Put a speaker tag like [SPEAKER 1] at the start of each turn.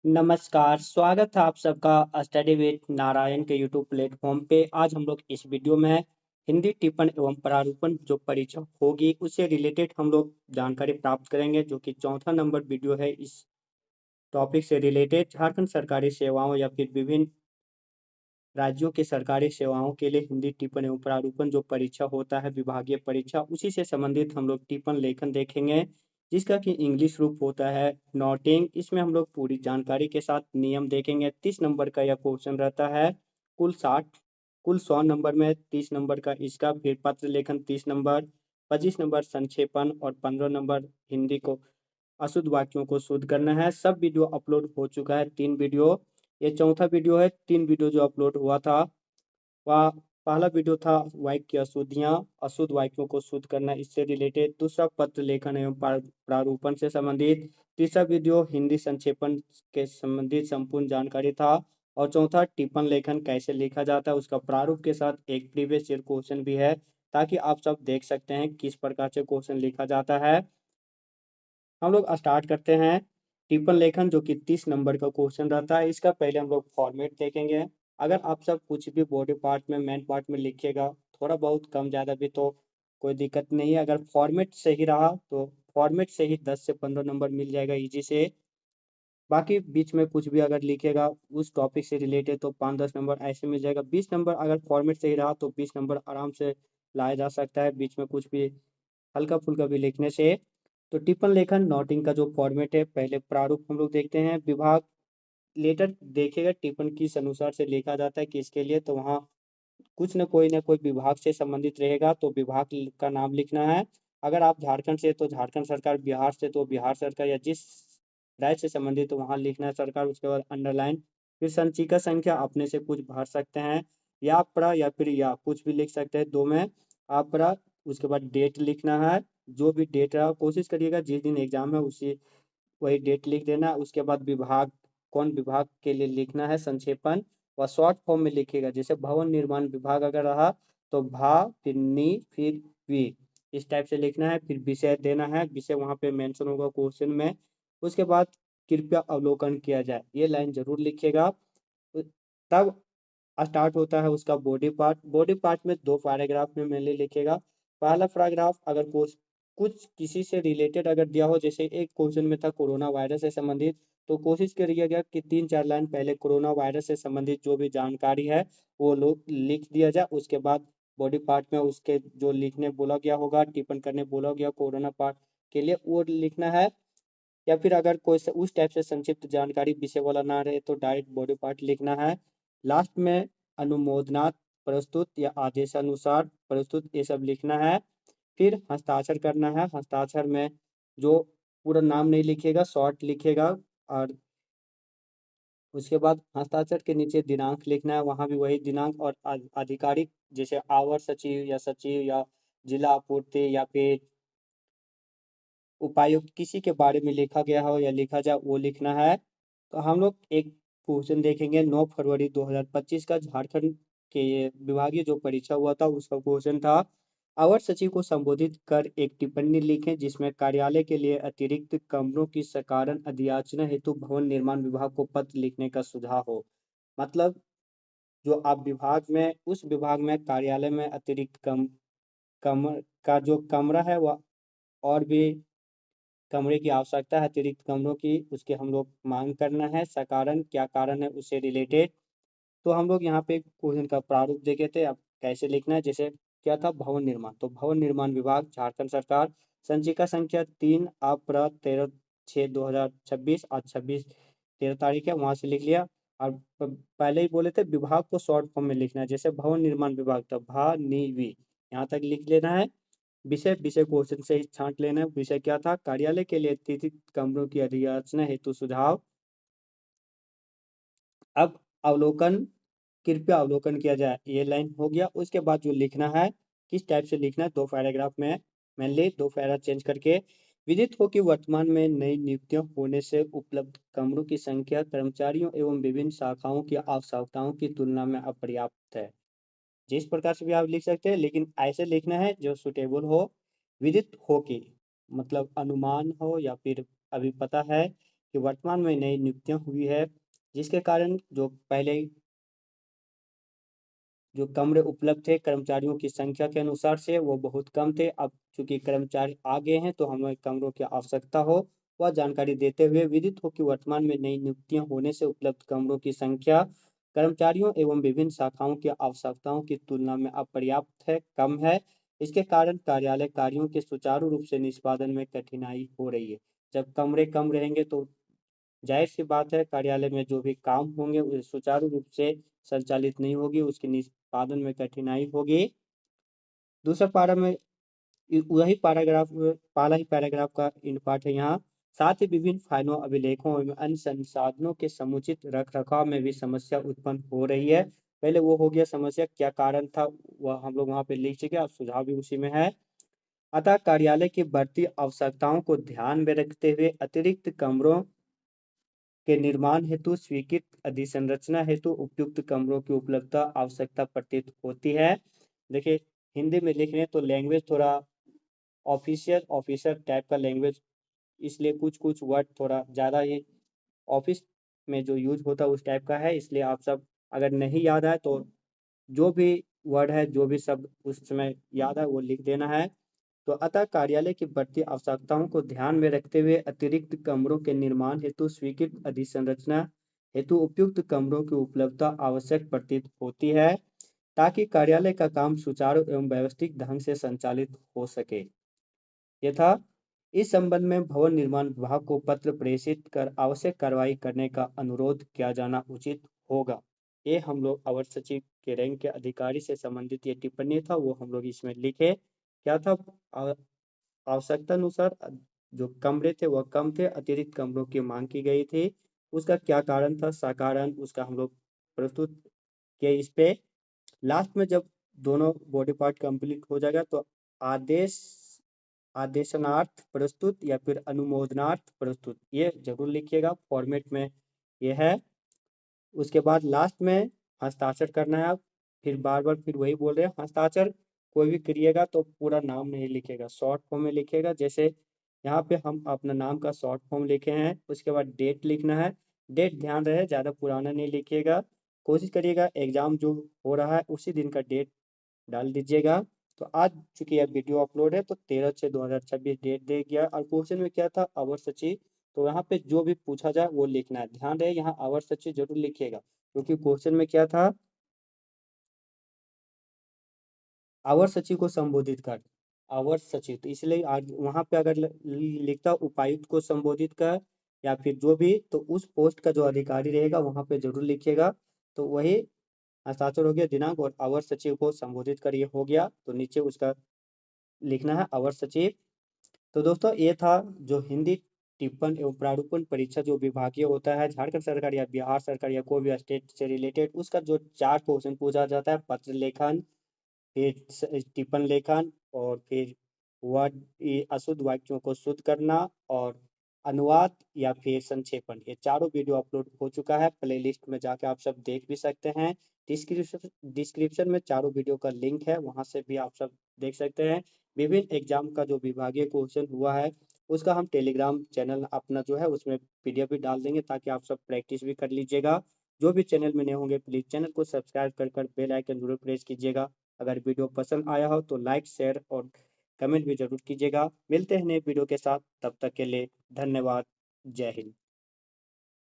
[SPEAKER 1] नमस्कार, स्वागत है आप सबका स्टडी विद नारायण के यूट्यूब प्लेटफॉर्म पे। आज हम लोग इस वीडियो में हिंदी टिप्पण एवं प्रारूपण जो परीक्षा होगी उससे रिलेटेड हम लोग जानकारी प्राप्त करेंगे, जो कि चौथा नंबर वीडियो है। इस टॉपिक से रिलेटेड झारखंड सरकारी सेवाओं या फिर विभिन्न राज्यों की सरकारी सेवाओं के लिए हिंदी टिप्पण एवं प्रारूपण जो परीक्षा होता है, विभागीय परीक्षा, उसी से संबंधित हम लोग टिप्पण लेखन देखेंगे, जिसका कि इंग्लिश रूप होता है नोटिंग। इसमें हम लोग पूरी जानकारी के साथ नियम देखेंगे। 30 नंबर का यह क्वेश्चन रहता है। कुल 100 नंबर में 30 नंबर का इसका, फिर पत्र लेखन 30 नंबर, 25 नंबर संक्षेपण और 15 नंबर हिंदी को अशुद्ध वाक्यों को शुद्ध करना है। सब वीडियो अपलोड हो चुका है, 3 वीडियो। ये चौथा वीडियो है। 3 वीडियो जो अपलोड हुआ था, वह पहला वीडियो था वाक्य की अशुद्धियां, अशुद्ध वाक्यों को शुद्ध करना, इससे रिलेटेड। दूसरा पत्र लेखन एवं प्रारूपण से संबंधित। तीसरा वीडियो हिंदी संक्षेपण के संबंधित संपूर्ण जानकारी था। और चौथा टिप्पण लेखन कैसे लिखा जाता है, उसका प्रारूप के साथ एक प्रीवियस ईयर क्वेश्चन भी है, ताकि आप सब देख सकते हैं किस प्रकार से क्वेश्चन लिखा जाता है। हम लोग स्टार्ट करते हैं। टिप्पण लेखन जो कि 30 नंबर का क्वेश्चन रहता है, इसका पहले हम लोग फॉर्मेट देखेंगे। अगर आप सब कुछ भी बॉडी पार्ट में, मेन पार्ट में लिखिएगा, थोड़ा बहुत कम ज़्यादा भी, तो कोई दिक्कत नहीं है। अगर फॉर्मेट सही रहा तो फॉर्मेट से ही 10 से 15 नंबर मिल जाएगा इजी से। बाकी बीच में कुछ भी अगर लिखेगा उस टॉपिक से रिलेटेड तो 5-10 नंबर ऐसे मिल जाएगा। 20 नंबर अगर फॉर्मेट सही रहा तो 20 नंबर आराम से लाया जा सकता है, बीच में कुछ भी हल्का फुल्का भी लिखने से। तो टिप्पण लेखन नोटिंग का जो फॉर्मेट है, पहले प्रारूप हम लोग देखते हैं। विभाग लेटर देखेगा टिप्पण किस अनुसार से लिखा जाता है, किसके लिए, तो वहाँ कुछ न कोई विभाग से संबंधित रहेगा, तो विभाग का नाम लिखना है। अगर आप झारखंड से तो झारखंड सरकार, बिहार से तो बिहार सरकार, या जिस राज्य से संबंधित तो वहाँ लिखना है सरकार। उसके बाद अंडरलाइन, फिर संचिका संख्या अपने से कुछ भर सकते हैं, या प्रा या फिर या कुछ भी लिख सकते हैं, दो में आप प्रा। उसके बाद डेट लिखना है, जो भी डेट रहा कोशिश करिएगा जिस दिन एग्जाम है उसी वही डेट लिख देना। उसके बाद विभाग, कौन विभाग के लिए लिखना है, संक्षेपण व शॉर्ट फॉर्म में लिखिएगा। जैसे भवन निर्माण विभाग अगर रहा तो भा, फिर नी, फिर वी, इस टाइप से लिखना है। फिर विषय देना है, विषय वहाँ पे मेंशन होगा क्वेश्चन में। उसके बाद कृपया अवलोकन किया जाए, ये लाइन जरूर लिखिएगा। तब स्टार्ट होता है उसका बॉडी पार्ट। बॉडी पार्ट में 2 पैराग्राफ में मेनली लिखेगा। पहला पैराग्राफ अगर कुछ किसी से रिलेटेड अगर दिया हो, जैसे एक क्वेश्चन में था कोरोना वायरस से संबंधित, तो कोशिश करिएगा कि 3-4 लाइन पहले कोरोना वायरस से संबंधित जो भी जानकारी है वो लोग लिख दिया जाए। उसके बाद बॉडी पार्ट में उसके जो लिखने बोला गया होगा, टिप्पण करने बोला गया कोरोना पार्ट के लिए, वो लिखना है। या फिर अगर कोई उस टाइप से संक्षिप्त जानकारी विषय वाला ना रहे तो डायरेक्ट बॉडी पार्ट लिखना है। लास्ट में अनुमोदनात् प्रस्तुत या आदेशानुसार प्रस्तुत, ये सब लिखना है। फिर हस्ताक्षर करना है। हस्ताक्षर में जो पूरा नाम नहीं लिखेगा, शॉर्ट लिखेगा। और उसके बाद हस्ताक्षर के नीचे दिनांक लिखना है, वहाँ भी वही दिनांक। और आधिकारिक, जैसे आवर सचिव या जिला आपूर्ति या फिर उपायुक्त, किसी के बारे में लिखा गया हो या लिखा जाए वो लिखना है। तो हम लोग एक क्वेश्चन देखेंगे 9 फरवरी 2025 का झारखंड के ये विभागीय जो परीक्षा हुआ था उसका क्वेश्चन था। अवर सचिव को संबोधित कर एक टिप्पणी लिखें जिसमें कार्यालय के लिए अतिरिक्त कमरों की सकारण अधियाचना हेतु भवन निर्माण विभाग को पत्र लिखने का सुझाव हो। मतलब जो आप विभाग में, उस विभाग में कार्यालय में अतिरिक्त कमर का जो कमरा है वह, और भी कमरे की आवश्यकता है, अतिरिक्त कमरों की, उसके हम लोग मांग करना है। सकारण क्या कारण है उससे रिलेटेड। तो हम लोग यहाँ पे क्वेश्चन का प्रारूप देखे थे, अब कैसे लिखना है। जैसे क्या था, भवन निर्माण, तो भवन निर्माण विभाग झारखंड सरकार, संचिका संख्या 3 अप्र 13/6/2026, आज 26 तारीख है, वहां से लिख लिया। और पहले ही बोले थे विभाग को शॉर्ट फॉर्म में लिखना है, जैसे भवन निर्माण विभाग था भा नी वी, यहाँ तक लिख लेना है। विषय विषय क्वेश्चन से ही छांट लेना है। विषय क्या था, कार्यालय के लिए अतिरिक्त कमरों की अधियाचना हेतु सुझाव। अब अवलोकन, कृपया अवलोकन किया जाए, ये लाइन हो गया। उसके बाद जो लिखना है, किस टाइप से लिखना है, 2 पैराग्राफ में मेनली 2 पैरा चेंज करके। विदित हो कि वर्तमान में नई नियुक्तियां होने से उपलब्ध कमरों की संख्या कर्मचारियों एवं विभिन्न शाखाओं की आवश्यकताओं की तुलना में अपर्याप्त है। जिस प्रकार से भी आप लिख सकते हैं, लेकिन ऐसे लिखना है जो सुटेबल हो। विदित हो कि मतलब अनुमान हो, या फिर अभी पता है कि वर्तमान में नई नियुक्तियां हुई है, जिसके कारण जो पहले जो कमरे उपलब्ध थे कर्मचारियों की संख्या के अनुसार से वो बहुत कम थे। अब चूंकि कर्मचारी आ गए हैं तो हमें कमरों की आवश्यकता हो वह जानकारी देते हुए विदित हो कि वर्तमान में नई नियुक्तियां होने से उपलब्ध कमरों की संख्या कर्मचारियों एवं विभिन्न शाखाओं की आवश्यकताओं की तुलना में अपर्याप्त है, कम है। इसके कारण कार्यालय कार्यों के सुचारू रूप से निष्पादन में कठिनाई हो रही है। जब कमरे कम रहेंगे तो जाहिर सी बात है कार्यालय में जो भी काम होंगे वो सुचारू रूप से संचालित नहीं होगी, उसके निष्पादन में कठिनाई होगी। दूसरा पारा में वही पैराग्राफ पहला ही पैराग्राफ का इन पार्ट है यहाँ। साथ ही विभिन्न फाइलों अभिलेखों एवं अन्य संसाधनों के समुचित रख रखाव में भी समस्या उत्पन्न हो रही है। पहले वो हो गया समस्या, क्या कारण था वह हम लोग वहाँ पे लिख चुके हैं, अब सुझाव भी उसी में है। अतः कार्यालय की बढ़ती आवश्यकताओं को ध्यान में रखते हुए अतिरिक्त कमरों के निर्माण हेतु स्वीकृत अधिसंरचना हेतु उपयुक्त कमरों की उपलब्धता आवश्यकता प्रतीत होती है। देखिए हिंदी में लिख रहे हैं तो लैंग्वेज थोड़ा ऑफिशियल ऑफिसर टाइप का लैंग्वेज, इसलिए कुछ कुछ वर्ड थोड़ा ज़्यादा ही ऑफिस में जो यूज होता है उस टाइप का है, इसलिए आप सब अगर नहीं याद आए तो जो भी वर्ड है जो भी शब्द उस समय याद है वो लिख देना है। तो अतः कार्यालय की बढ़ती आवश्यकताओं को ध्यान में रखते हुए अतिरिक्त कमरों के निर्माण हेतु स्वीकृत अधिसंरचना हेतु उपयुक्त कमरों की उपलब्धता आवश्यक प्रतीत होती है, ताकि कार्यालय का काम सुचारू एवं व्यवस्थित ढंग से संचालित हो सके। यथा इस संबंध में भवन निर्माण विभाग को पत्र प्रेषित कर आवश्यक कार्रवाई करने का अनुरोध किया जाना उचित होगा। ये हम लोग अवर सचिव के रैंक के अधिकारी से संबंधित ये टिप्पणी था, वो हम लोग इसमें लिखे। क्या था, आवश्यकता अनुसार जो कमरे थे वह कम थे, अतिरिक्त कमरों की मांग की गई थी। उसका क्या कारण था, साकारण उसका हम लोग प्रस्तुत किए इस पे। लास्ट में जब दोनों बॉडी पार्ट कंप्लीट हो जाएगा तो आदेश आदेशनार्थ प्रस्तुत या फिर अनुमोदनार्थ प्रस्तुत ये जरूर लिखिएगा, फॉर्मेट में ये है। उसके बाद लास्ट में हस्ताक्षर करना है आप, फिर बार बार फिर वही बोल रहे हैं हस्ताक्षर कोई भी करिएगा तो पूरा नाम नहीं लिखेगा, शॉर्ट फॉर्म में लिखेगा। जैसे यहाँ पे हम अपना नाम का शॉर्ट फॉर्म लिखे हैं, उसके बाद डेट लिखना है। डेट ध्यान रहे ज़्यादा पुराना नहीं लिखिएगा, कोशिश करिएगा एग्जाम जो हो रहा है उसी दिन का डेट डाल दीजिएगा। तो आज चूंकि यह वीडियो अपलोड है तो 13/6/2026 डेट दे गया, और क्वेश्चन में क्या था अवर सचिव, तो यहाँ पे जो भी पूछा जाए वो लिखना है। ध्यान रहे यहाँ अवर सचिव जरूर लिखिएगा, क्योंकि क्वेश्चन में क्या था अवर सचिव को संबोधित कर, अवर सचिव, तो इसलिए आज वहां पे अगर लिखता उपायुक्त को संबोधित कर या फिर जो भी, तो उस पोस्ट का जो अधिकारी रहेगा वहां पे जरूर लिखिएगा। तो वही हस्ताक्षर हो गया, दिनांक और अवर सचिव को संबोधित कर ये हो गया, तो नीचे उसका लिखना है अवर सचिव। तो दोस्तों ये था जो हिंदी टिप्पण एवं प्रारूपण परीक्षा जो विभागीय होता है झारखंड सरकार या बिहार सरकार या कोई भी स्टेट से रिलेटेड, उसका जो 4 क्वेश्चन पूछा जाता है, पत्र लेखन, फिर टिप्पण लेखन, और फिर वर्ड अशुद्ध वाक्यों को शुद्ध करना, और अनुवाद या फिर संक्षेपण, ये चारों वीडियो अपलोड हो चुका है। प्लेलिस्ट में जाके आप सब देख भी सकते हैं। डिस्क्रिप्शन डिस्क्रिप्शन में चारों वीडियो का लिंक है, वहां से भी आप सब देख सकते हैं। विभिन्न एग्जाम का जो विभागीय क्वेश्चन हुआ है उसका हम टेलीग्राम चैनल अपना जो है उसमें पीडीएफ भी डाल देंगे, ताकि आप सब प्रैक्टिस भी कर लीजिएगा। जो भी चैनल में नए होंगे प्लीज चैनल को सब्सक्राइब कर बेल आइकन जरूर प्रेस कीजिएगा। अगर वीडियो पसंद आया हो तो लाइक शेयर और कमेंट भी जरूर कीजिएगा। मिलते हैं नए वीडियो के साथ, तब तक के लिए धन्यवाद। जय हिंद।